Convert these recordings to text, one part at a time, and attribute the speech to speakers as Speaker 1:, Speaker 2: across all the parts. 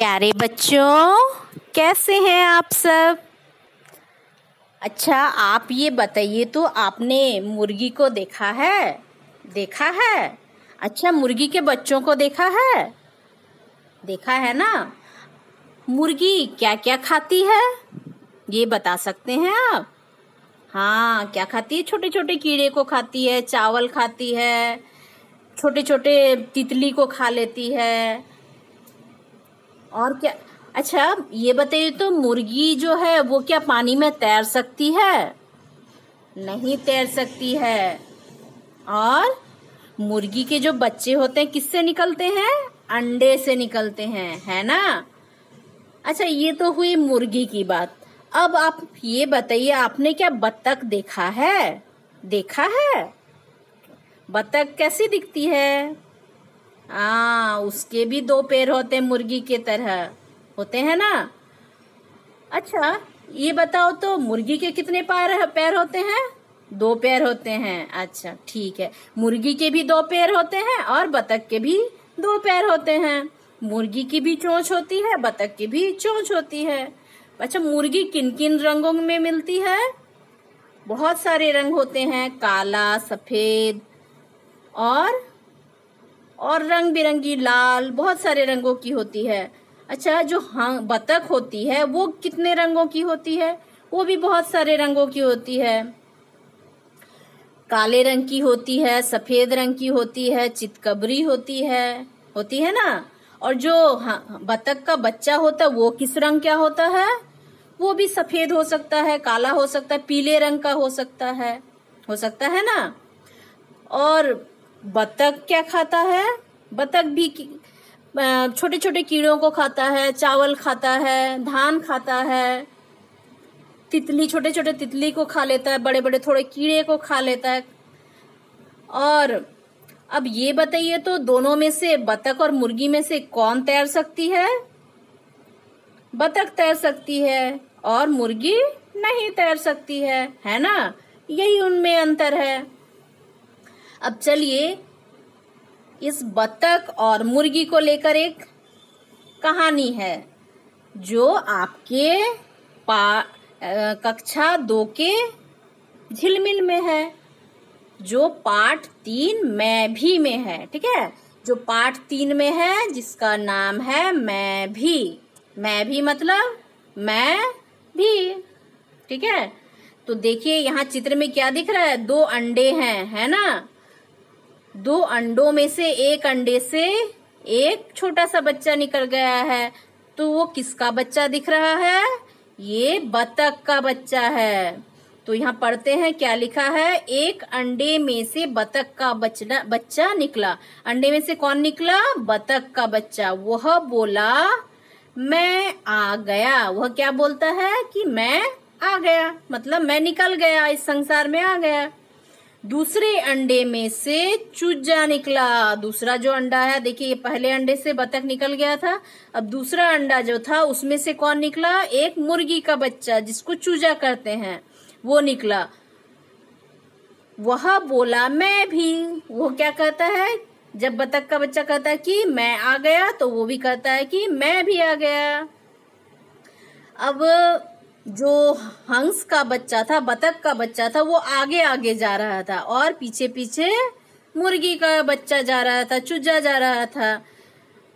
Speaker 1: प्यारे बच्चों, कैसे हैं आप सब। अच्छा, आप ये बताइए तो आपने मुर्गी को देखा है। अच्छा, मुर्गी के बच्चों को देखा है ना। मुर्गी क्या क्या खाती है ये बता सकते हैं आप। हाँ, क्या खाती है? छोटे छोटे कीड़े को खाती है, चावल खाती है, छोटे छोटे तितली को खा लेती है। और क्या? अच्छा, ये बताइए तो मुर्गी जो है वो क्या पानी में तैर सकती है? नहीं तैर सकती है। और मुर्गी के जो बच्चे होते हैं किससे निकलते हैं? अंडे से निकलते हैं, है ना। अच्छा, ये तो हुई मुर्गी की बात। अब आप ये बताइए, आपने क्या बत्तख देखा है? बत्तख कैसी दिखती है? उसके भी दो पैर होते हैं, मुर्गी के तरह होते हैं ना। अच्छा, ये बताओ तो मुर्गी के कितने पैर होते हैं? दो पैर होते हैं। अच्छा, ठीक है। मुर्गी के भी दो पैर होते हैं और बतख के भी दो पैर होते हैं। मुर्गी की भी चोंच होती है, बतख की भी चोंच होती है। अच्छा, मुर्गी किन किन रंगों में मिलती है? बहुत सारे रंग होते हैं, काला, सफेद और रंग बिरंगी लाल, बहुत सारे रंगों की होती है। अच्छा, जो बतख होती है वो कितने रंगों की होती है? वो भी बहुत सारे रंगों की होती है। काले रंग की होती है, सफेद रंग की होती है, चितकबरी होती है ना। और जो बतख का बच्चा होता है वो किस रंग का होता है? वो भी सफेद हो सकता है, काला हो सकता है, पीले रंग का हो सकता है ना। और बतख क्या खाता है? बतख भी छोटे छोटे कीड़ों को खाता है, चावल खाता है, धान खाता है, तितली, छोटे छोटे तितली को खा लेता है, बड़े बड़े थोड़े कीड़े को खा लेता है। और अब ये बताइए तो दोनों में से, बतख और मुर्गी में से कौन तैर सकती है? बतख तैर सकती है और मुर्गी नहीं तैर सकती है ना। यही उनमें अंतर है। अब चलिए, इस बतख और मुर्गी को लेकर एक कहानी है जो आपके कक्षा 2 के झिलमिल में है, जो पाठ 3 मैं भी में है। ठीक है, जो पाठ 3 में है जिसका नाम है मैं भी मतलब मैं भी। ठीक है, तो देखिए यहाँ चित्र में क्या दिख रहा है? 2 अंडे हैं, है ना। 2 अंडों में से एक अंडे से एक छोटा सा बच्चा निकल गया है। तो वो किसका बच्चा दिख रहा है? ये बतख का बच्चा है। तो यहाँ पढ़ते हैं क्या लिखा है। एक अंडे में से बतख का बच्चा निकला। अंडे में से कौन निकला? बतख का बच्चा। वह बोला मैं आ गया। वह क्या बोलता है कि मैं आ गया, मतलब मैं निकल गया, इस संसार में आ गया। दूसरे अंडे में से चूजा निकला। दूसरा जो अंडा है, देखिए ये पहले अंडे से बतख निकल गया था, अब दूसरा अंडा जो था उसमें से कौन निकला? एक मुर्गी का बच्चा जिसको चूजा कहते हैं, वो निकला। वह बोला मैं भी। वो क्या कहता है? जब बतख का बच्चा कहता है कि मैं आ गया, तो वो भी कहता है कि मैं भी आ गया। अब जो हंस का बच्चा था, बतख का बच्चा था, वो आगे आगे जा रहा था और पीछे पीछे मुर्गी का बच्चा जा रहा था, चूजा जा रहा था।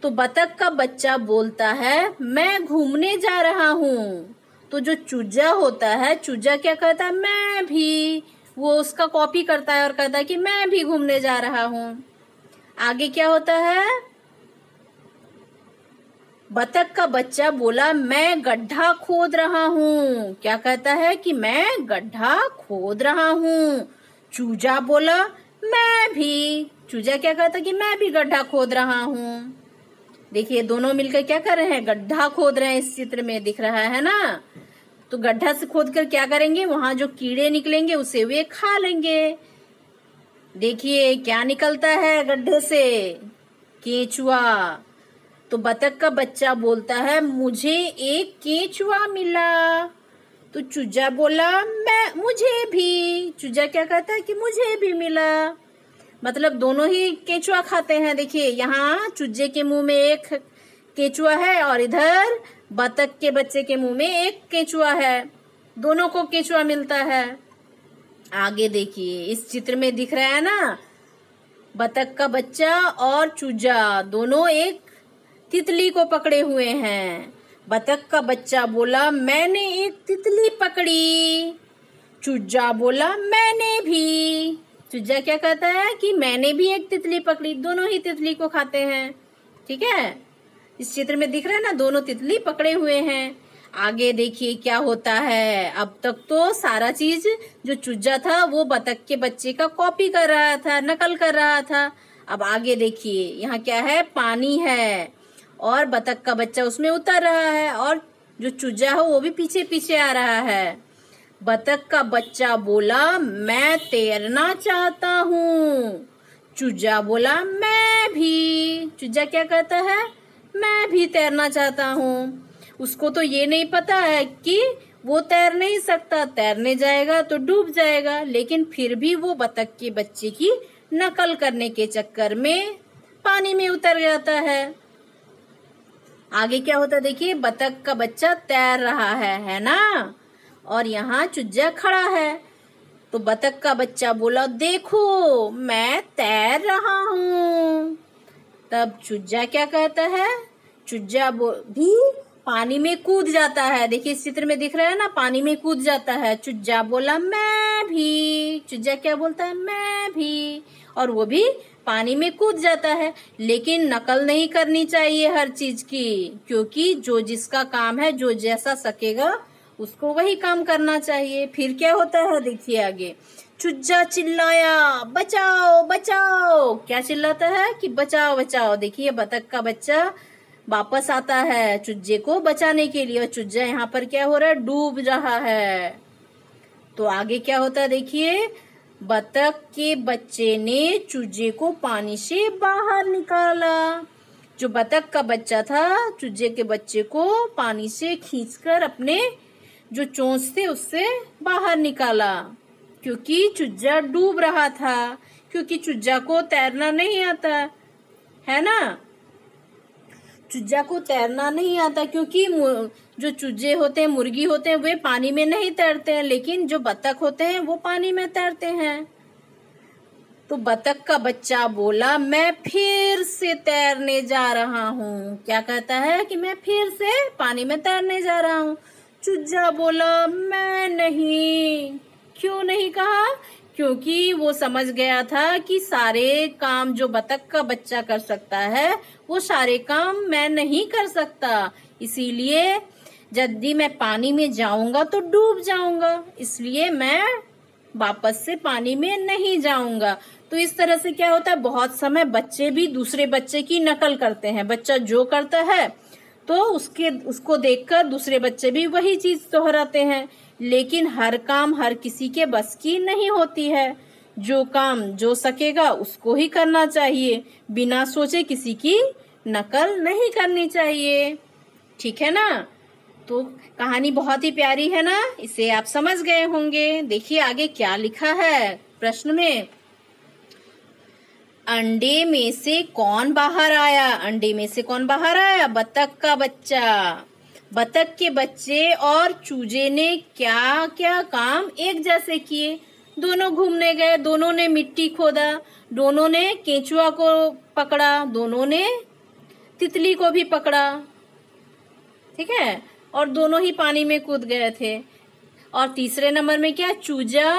Speaker 1: तो बतख का बच्चा बोलता है मैं घूमने जा रहा हूँ। तो जो चूजा होता है, चूजा क्या कहता है? मैं भी। वो उसका कॉपी करता है और कहता है कि मैं भी घूमने जा रहा हूँ। आगे क्या होता है? बतख का बच्चा बोला मैं गड्ढा खोद रहा हूँ। क्या कहता है? कि मैं गड्ढा खोद रहा हूँ। चूजा बोला मैं भी। चूजा क्या कहता है? कि मैं भी गड्ढा खोद रहा हूँ। देखिए दोनों मिलकर क्या कर रहे हैं? गड्ढा खोद रहे हैं। इस चित्र में दिख रहा है ना। तो गड्ढा से खोद कर क्या करेंगे? वहां जो कीड़े निकलेंगे उसे वे खा लेंगे। देखिए क्या निकलता है गड्ढे से? केंचुआ। तो बतख का बच्चा बोलता है मुझे एक केंचुआ मिला। तो चूजा बोला मुझे भी। चूजा क्या कहता है? कि मुझे भी मिला। मतलब दोनों ही केंचुआ खाते हैं। देखिए यहाँ चूजे के मुंह में एक केचुआ है और इधर बतख के बच्चे के मुंह में एक केचुआ है, दोनों को केचुआ मिलता है। आगे देखिए, इस चित्र में दिख रहा है ना, बतख का बच्चा और चूजा दोनों एक तितली को पकड़े हुए हैं। बतख का बच्चा बोला मैंने एक तितली पकड़ी, चूजा बोला मैंने भी। चूजा क्या कहता है कि मैंने भी एक तितली पकड़ी, दोनों ही तितली को खाते हैं। ठीक है, इस चित्र में दिख रहा है ना, दोनों तितली पकड़े हुए हैं। आगे देखिए क्या होता है। अब तक तो सारा चीज जो चूजा था वो बतख के बच्चे का कॉपी कर रहा था, नकल कर रहा था। अब आगे देखिए, यहाँ क्या है, पानी है और बतख का बच्चा उसमें उतर रहा है और जो चूजा है वो भी पीछे पीछे आ रहा है। बतख का बच्चा बोला मैं तैरना चाहता हूँ, चूजा बोला मैं भी। चूजा क्या कहता है, मैं भी तैरना चाहता हूँ। उसको तो ये नहीं पता है कि वो तैर नहीं सकता, तैरने जाएगा तो डूब जाएगा, लेकिन फिर भी वो बतख के बच्चे की नकल करने के चक्कर में पानी में उतर जाता है। आगे क्या होता है देखिए, बतख का बच्चा तैर रहा है ना, और यहाँ चूजा खड़ा है। तो बतख का बच्चा बोला देखो मैं तैर रहा हूँ। तब चूजा क्या कहता है, चूजा भी पानी में कूद जाता है। देखिए इस चित्र में दिख रहा है ना, पानी में कूद जाता है। चूजा बोला मैं भी। चूजा क्या बोलता है, मैं भी, और वो भी पानी में कूद जाता है। लेकिन नकल नहीं करनी चाहिए हर चीज की, क्योंकि जो जिसका काम है, जो जैसा सकेगा उसको वही काम करना चाहिए। फिर क्या होता है देखिए आगे, चूजा चिल्लाया बचाओ बचाओ। क्या चिल्लाता है कि बचाओ बचाओ। देखिए बतख का बच्चा वापस आता है चूजे को बचाने के लिए, और चूजा यहाँ पर क्या हो रहा है, डूब रहा है। तो आगे क्या होता है देखिए, बतख के बच्चे ने चूजे को पानी से बाहर निकाला। जो बतख का बच्चा था चूजे के बच्चे को पानी से खींचकर अपने जो चोंच थे उससे बाहर निकाला, क्योंकि चूजा डूब रहा था, क्योंकि चूजा को तैरना नहीं आता है ना। चूजा को तैरना नहीं आता, क्योंकि जो चूजे होते हैं, मुर्गी होते हैं, वे पानी में नहीं तैरते हैं, लेकिन जो बतख होते हैं वो पानी में तैरते हैं। तो बतख का बच्चा बोला मैं फिर से तैरने जा रहा हूँ। क्या कहता है कि मैं फिर से पानी में तैरने जा रहा हूँ। चूजा बोला मैं नहीं। क्यों नहीं कहा, क्योंकि वो समझ गया था कि सारे काम जो बतख का बच्चा कर सकता है वो सारे काम मैं नहीं कर सकता, इसीलिए यदि मैं पानी में जाऊंगा तो डूब जाऊंगा, इसलिए मैं वापस से पानी में नहीं जाऊंगा। तो इस तरह से क्या होता है, बहुत समय बच्चे भी दूसरे बच्चे की नकल करते हैं। बच्चा जो करता है तो उसको देखकर दूसरे बच्चे भी वही चीज दोहराते हैं, लेकिन हर काम हर किसी के बस की नहीं होती है। जो काम जो सकेगा उसको ही करना चाहिए, बिना सोचे किसी की नकल नहीं करनी चाहिए। ठीक है ना। तो कहानी बहुत ही प्यारी है ना, इसे आप समझ गए होंगे। देखिए आगे क्या लिखा है प्रश्न में, अंडे में से कौन बाहर आया। अंडे में से कौन बाहर आया, बतख का बच्चा। बतख के बच्चे और चूजे ने क्या क्या काम एक जैसे किए। दोनों घूमने गए, दोनों ने मिट्टी खोदा, दोनों ने केंचुआ को पकड़ा, दोनों ने तितली को भी पकड़ा। ठीक है, और दोनों ही पानी में कूद गए थे। और तीसरे नंबर में क्या, चूजा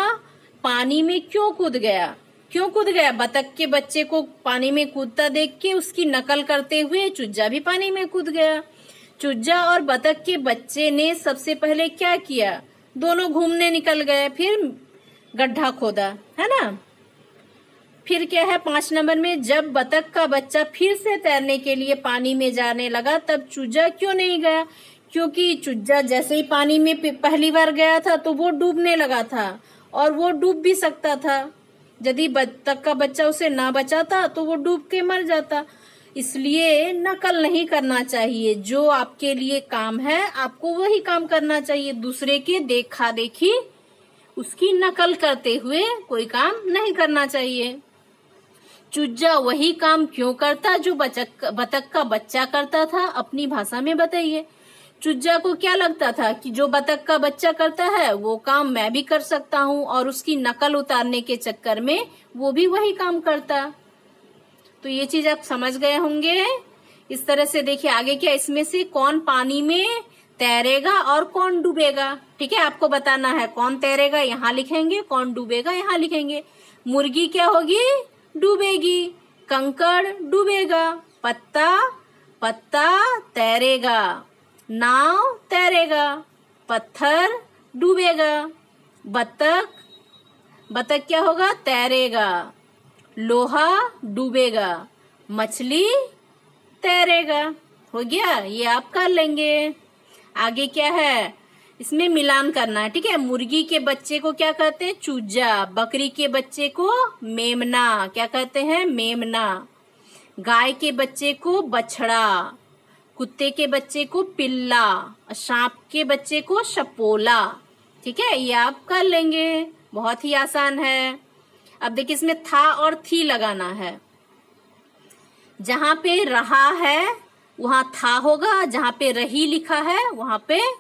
Speaker 1: पानी में क्यों कूद गया। क्यों कूद गया, बतख के बच्चे को पानी में कूदता देख के उसकी नकल करते हुए चूजा भी पानी में कूद गया। चूजा और बतख के बच्चे ने सबसे पहले क्या किया, दोनों घूमने निकल गए, फिर गड्ढा खोदा, है ना। फिर क्या है 5 नंबर में, जब बतख का बच्चा फिर से तैरने के लिए पानी में जाने लगा तब चूजा क्यों नहीं गया, क्योंकि चूजा जैसे ही पानी में पहली बार गया था तो वो डूबने लगा था, और वो डूब भी सकता था। यदि बतख का बच्चा उसे ना बचाता तो वो डूब के मर जाता। इसलिए नकल नहीं करना चाहिए, जो आपके लिए काम है आपको वही काम करना चाहिए। दूसरे के देखा देखी उसकी नकल करते हुए कोई काम नहीं करना चाहिए। चूजा वही काम क्यों करता जो बतख का बच्चा करता था? अपनी भाषा में बताइए। चूजा को क्या लगता था कि जो बतख का बच्चा करता है वो काम मैं भी कर सकता हूँ, और उसकी नकल उतारने के चक्कर में वो भी वही काम करता। तो ये चीज आप समझ गए होंगे। इस तरह से देखिए आगे क्या, इसमें से कौन पानी में तैरेगा और कौन डूबेगा। ठीक है, आपको बताना है कौन तैरेगा यहाँ लिखेंगे, कौन डूबेगा यहाँ लिखेंगे। मुर्गी क्या होगी? डूबेगी। कंकड़ डूबेगा। पत्ता तैरेगा। नाव तैरेगा। पत्थर डूबेगा। बतख क्या होगा? तैरेगा। लोहा डूबेगा। मछली तैरेगा। हो गया, ये आप कर लेंगे। आगे क्या है, इसमें मिलान करना है। ठीक है, मुर्गी के बच्चे को क्या कहते हैं? चूजा। बकरी के बच्चे को मेमना। क्या कहते हैं? मेमना। गाय के बच्चे को बछड़ा। कुत्ते के बच्चे को पिल्ला। सांप के बच्चे को शपोला। ठीक है, ये आप कर लेंगे, बहुत ही आसान है। अब देखिए इसमें था और थी लगाना है। जहां पे रहा है वहां था होगा, जहां पे रही लिखा है वहां पे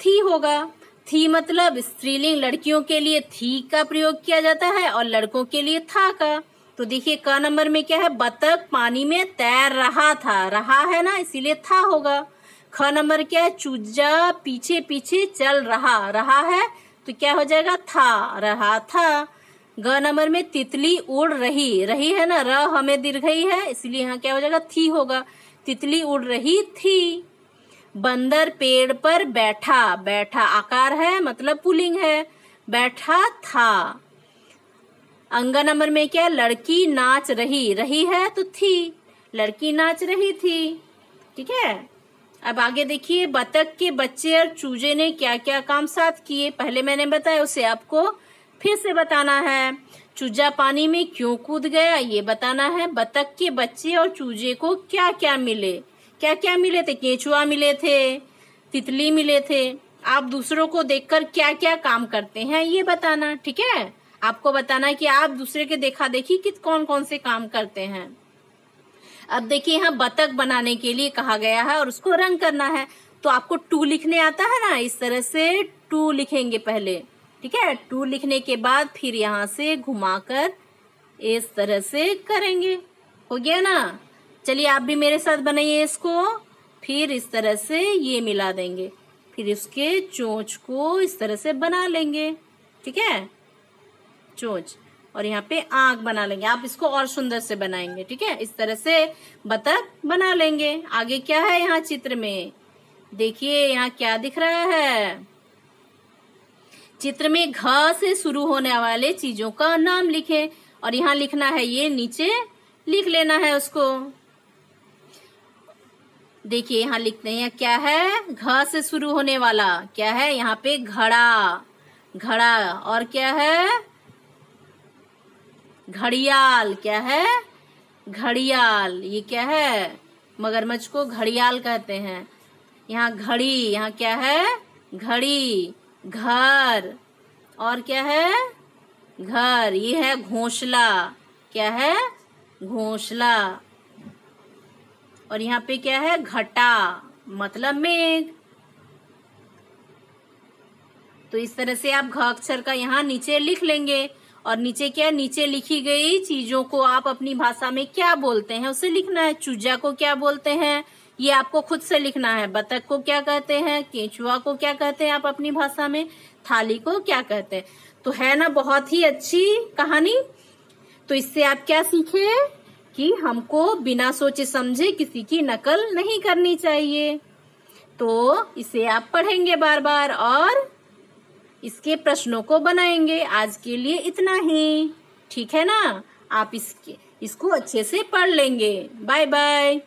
Speaker 1: थी होगा। थी मतलब स्त्रीलिंग, लड़कियों के लिए थी का प्रयोग किया जाता है और लड़कों के लिए था का। तो देखिए क नंबर में क्या है? बतख पानी में तैर रहा था। रहा है ना, इसीलिए था होगा। ख नंबर क्या है? चूजा पीछे पीछे चल रहा है, तो क्या हो जाएगा? था। रहा था। ग नंबर में तितली उड़ रही। रही है ना, र हमें दीर्घई है, इसलिए यहाँ क्या हो जाएगा? थी होगा। तितली उड़ रही थी। बंदर पेड़ पर बैठा। बैठा आकार है मतलब पुल्लिंग है। बैठा था। अंग नंबर में क्या? लड़की नाच रही। रही है तो थी। लड़की नाच रही थी। ठीक है, अब आगे देखिए, बतख के बच्चे और चूजे ने क्या क्या काम साथ किए। पहले मैंने बताया, उसे आपको फिर से बताना है। चूजा पानी में क्यों कूद गया ये बताना है। बतख के बच्चे और चूजे को क्या क्या मिले। क्या क्या मिले थे? केंचुआ मिले थे, तितली मिले थे। आप दूसरों को देखकर क्या क्या काम करते हैं ये बताना। ठीक है, आपको बताना है कि आप दूसरे के देखा देखी कि कौन कौन से काम करते हैं। अब देखिए यहाँ बतख बनाने के लिए कहा गया है और उसको रंग करना है। तो आपको टू लिखने आता है ना, इस तरह से टू लिखेंगे पहले। ठीक है, टू लिखने के बाद फिर यहाँ से घुमाकर इस तरह से करेंगे। हो गया ना? चलिए आप भी मेरे साथ बनाइए इसको। फिर इस तरह से ये मिला देंगे, फिर इसके चोंच को इस तरह से बना लेंगे। ठीक है, चोंच, और यहाँ पे आंख बना लेंगे। आप इसको और सुंदर से बनाएंगे। ठीक है, इस तरह से बतख बना लेंगे। आगे क्या है यहाँ चित्र में? देखिए यहाँ क्या दिख रहा है। चित्र में घ से शुरू होने वाले चीजों का नाम लिखें, और यहाँ लिखना है, ये नीचे लिख लेना है उसको। देखिए यहाँ लिखते हैं क्या है? घ से शुरू होने वाला क्या है? यहाँ पे घड़ा। घड़ा, और क्या है? घड़ियाल। क्या है? घड़ियाल। ये क्या है? मगरमच्छ को घड़ियाल कहते हैं। यहाँ घड़ी, यहाँ क्या है? घड़ी। घर, और क्या है? घर। ये है घोंसला। क्या है? घोंसला। और यहाँ पे क्या है? घटा मतलब मेघ। तो इस तरह से आप घ अक्षर का यहाँ नीचे लिख लेंगे। और नीचे क्या? नीचे लिखी गई चीजों को आप अपनी भाषा में क्या बोलते हैं उसे लिखना है। चूजा को क्या बोलते हैं ये आपको खुद से लिखना है। बतख को क्या कहते हैं? केंचुआ को क्या कहते हैं आप अपनी भाषा में? थाली को क्या कहते हैं? तो है ना बहुत ही अच्छी कहानी। तो इससे आप क्या सीखे कि हमको बिना सोचे समझे किसी की नकल नहीं करनी चाहिए। तो इसे आप पढ़ेंगे बार बार और इसके प्रश्नों को बनाएंगे। आज के लिए इतना ही, ठीक है ना? आप इसको अच्छे से पढ़ लेंगे। Bye bye.